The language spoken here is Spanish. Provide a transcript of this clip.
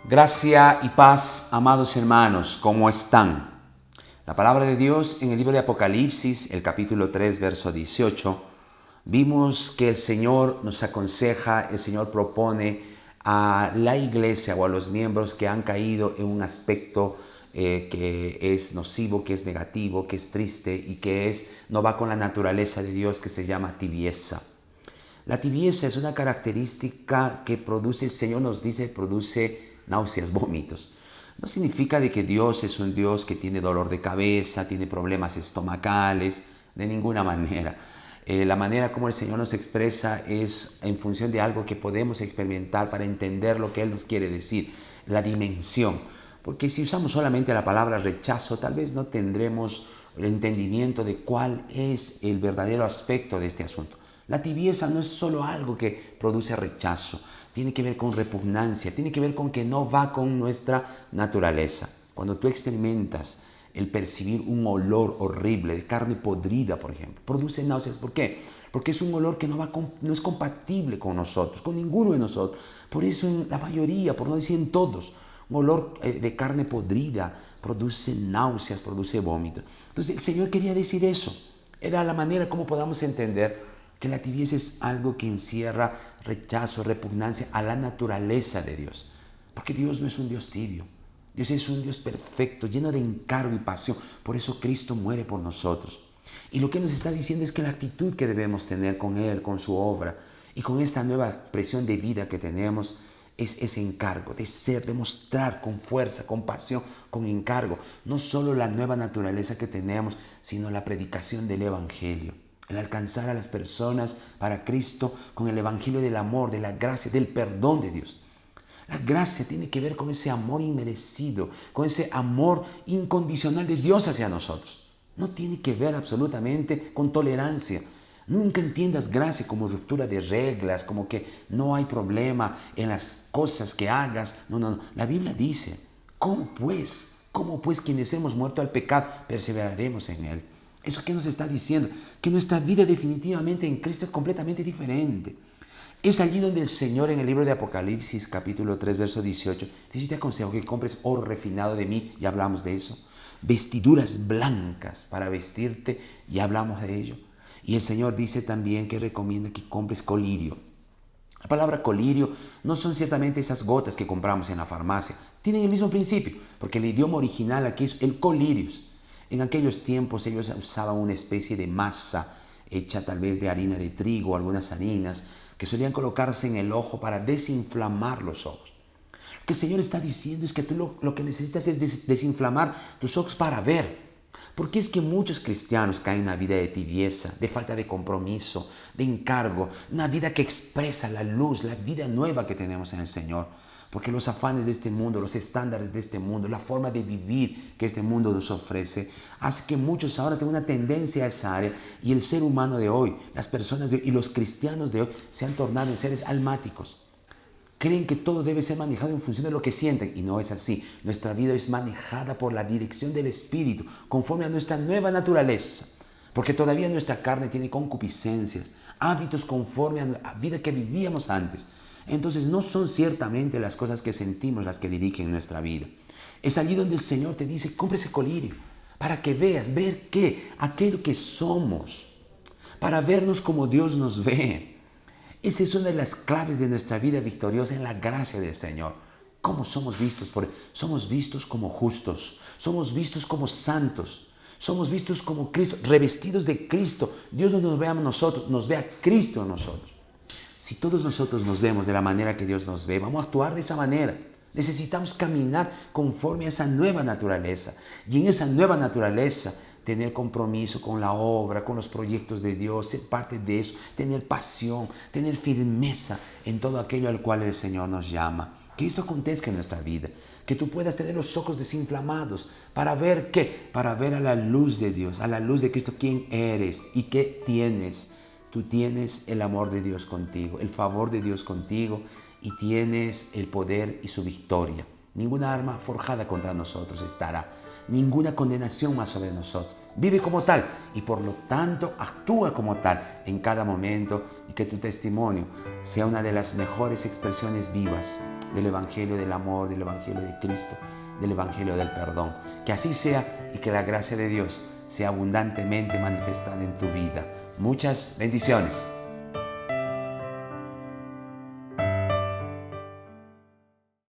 Gracia y paz, amados hermanos, ¿cómo están? La palabra de Dios en el libro de Apocalipsis, el capítulo 3, verso 18, vimos que el Señor nos aconseja, el Señor propone a la iglesia o a los miembros que han caído en un aspecto que es nocivo, que es negativo, que es triste y no va con la naturaleza de Dios, que se llama tibieza. La tibieza es una característica que produce, el Señor nos dice, produce náuseas, vómitos. No significa de que Dios es un Dios que tiene dolor de cabeza, tiene problemas estomacales, de ninguna manera. La manera como el Señor nos expresa es en función de algo que podemos experimentar para entender lo que Él nos quiere decir, la dimensión. Porque si usamos solamente la palabra rechazo, tal vez no tendremos el entendimiento de cuál es el verdadero aspecto de este asunto. La tibieza no es solo algo que produce rechazo, tiene que ver con repugnancia, tiene que ver con que no va con nuestra naturaleza. Cuando tú experimentas el percibir un olor horrible de carne podrida, por ejemplo, produce náuseas. ¿Por qué? Porque es un olor que no es compatible con nosotros, con ninguno de nosotros. Por eso en la mayoría, por no decir en todos, un olor de carne podrida produce náuseas, produce vómito. Entonces el Señor quería decir eso. Era la manera como podamos entender que la tibieza es algo que encierra rechazo, repugnancia a la naturaleza de Dios. Porque Dios no es un Dios tibio. Dios es un Dios perfecto, lleno de encargo y pasión. Por eso Cristo muere por nosotros. Y lo que nos está diciendo es que la actitud que debemos tener con Él, con su obra y con esta nueva expresión de vida que tenemos es ese encargo de ser, de mostrar con fuerza, con pasión, con encargo, no solo la nueva naturaleza que tenemos, sino la predicación del Evangelio. El alcanzar a las personas para Cristo con el evangelio del amor, de la gracia, del perdón de Dios. La gracia tiene que ver con ese amor inmerecido, con ese amor incondicional de Dios hacia nosotros. No tiene que ver absolutamente con tolerancia. Nunca entiendas gracia como ruptura de reglas, como que no hay problema en las cosas que hagas. No, no, no. La Biblia dice, ¿cómo pues? ¿Cómo pues quienes hemos muerto al pecado perseveraremos en él? ¿Eso qué nos está diciendo? Que nuestra vida definitivamente en Cristo es completamente diferente. Es allí donde el Señor en el libro de Apocalipsis, capítulo 3, verso 18, dice: yo te aconsejo que compres oro refinado de mí, ya hablamos de eso, vestiduras blancas para vestirte, ya hablamos de ello. Y el Señor dice también que recomienda que compres colirio. La palabra colirio no son ciertamente esas gotas que compramos en la farmacia, tienen el mismo principio, porque el idioma original aquí es el colirios. En aquellos tiempos ellos usaban una especie de masa hecha tal vez de harina de trigo o algunas harinas que solían colocarse en el ojo para desinflamar los ojos. Lo que el Señor está diciendo es que tú lo que necesitas es desinflamar tus ojos para ver. Porque es que muchos cristianos caen en una vida de tibieza, de falta de compromiso, de encargo, una vida que expresa la luz, la vida nueva que tenemos en el Señor. Porque los afanes de este mundo, los estándares de este mundo, la forma de vivir que este mundo nos ofrece, hace que muchos ahora tengan una tendencia a esa área. Y el ser humano de hoy, las personas de hoy y los cristianos de hoy se han tornado en seres almáticos. Creen que todo debe ser manejado en función de lo que sienten, y no es así. Nuestra vida es manejada por la dirección del Espíritu, conforme a nuestra nueva naturaleza. Porque todavía nuestra carne tiene concupiscencias, hábitos conforme a la vida que vivíamos antes. Entonces no son ciertamente las cosas que sentimos las que dirigen nuestra vida. Es allí donde el Señor te dice: compre ese colirio, para que veas, ver qué, aquello que somos, para vernos como Dios nos ve. Esa es una de las claves de nuestra vida victoriosa en la gracia del Señor. ¿Cómo somos vistos por Él? Somos vistos como justos, somos vistos como santos, somos vistos como Cristo, revestidos de Cristo. Dios no nos ve a nosotros, nos ve a Cristo en nosotros. Si todos nosotros nos vemos de la manera que Dios nos ve, vamos a actuar de esa manera. Necesitamos caminar conforme a esa nueva naturaleza. Y en esa nueva naturaleza, tener compromiso con la obra, con los proyectos de Dios, ser parte de eso, tener pasión, tener firmeza en todo aquello al cual el Señor nos llama. Que esto acontezca en nuestra vida. Que tú puedas tener los ojos desinflamados. ¿Para ver qué? Para ver a la luz de Dios, a la luz de Cristo, quién eres y qué tienes. Tú tienes el amor de Dios contigo, el favor de Dios contigo, y tienes el poder y su victoria. ninguna arma forjada contra nosotros estará, ninguna condenación más sobre nosotros. Vive como tal y por lo tanto actúa como tal en cada momento, y que tu testimonio sea una de las mejores expresiones vivas del Evangelio del amor, del Evangelio de Cristo, del Evangelio del perdón. Que así sea y que la gracia de Dios sea abundantemente manifestada en tu vida. Muchas bendiciones.